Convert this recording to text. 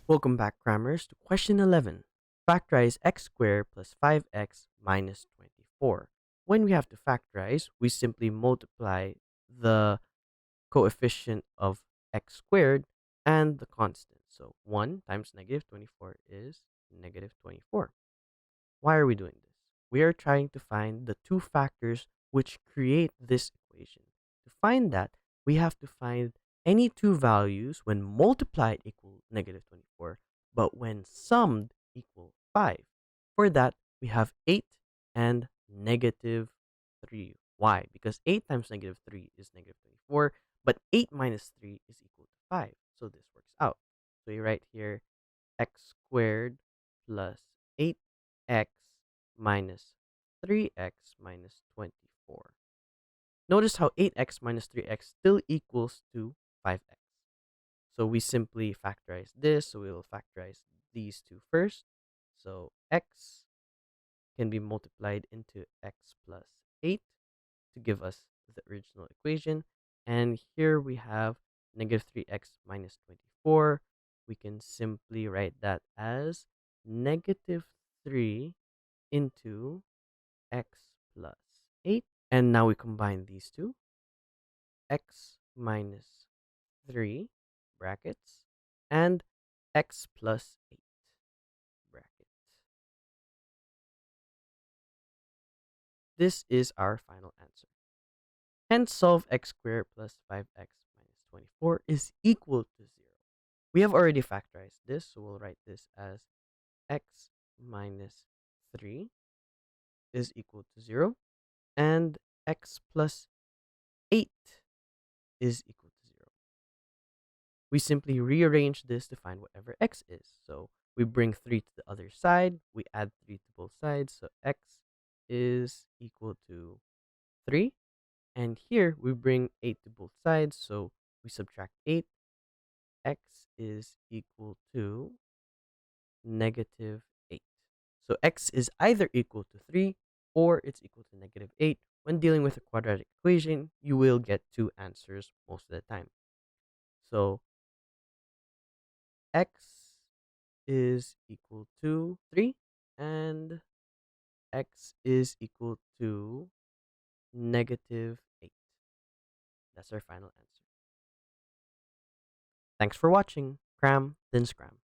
Welcome back, Crammers, to question 11. Factorize x squared plus 5x minus 24. When we have to factorize, we simply multiply the coefficient of x squared and the constant. So 1 times negative 24 is negative 24. Why are we doing this? We are trying to find the two factors which create this equation. To find that, we have to find any two values when multiplied equal negative 24, but when summed equal 5. For that, we have 8 and negative 3. Why? Because 8 times negative 3 is negative 24, but 8 minus 3 is equal to 5. So this works out. So you write here x squared plus 8x minus 3x minus 24. Notice how 8x minus 3x still equals to 5x. So we simply factorize this. So we will factorize these two first. So x can be multiplied into x plus 8 to give us the original equation. And here we have negative 3x minus 24. We can simply write that as negative 3 into x plus 8. And now we combine these two. X minus 3 brackets and x plus 8 bracket. This is our final answer. Hence, solve x squared plus 5x minus 24 is equal to 0. We have already factorized this, so we'll write this as x minus 3 is equal to 0, and x plus 8 is equal to 0. We simply rearrange this to find whatever x is. So we bring 3 to the other side, we add 3 to both sides, so x is equal to 3. And here we bring 8 to both sides, so we subtract 8. X is equal to negative 8. So x is either equal to 3 or it's equal to negative 8. When dealing with a quadratic equation, you will get two answers most of the time. So x is equal to 3 and x is equal to negative 8. That's our final answer. Thanks for watching. Cram, then scram.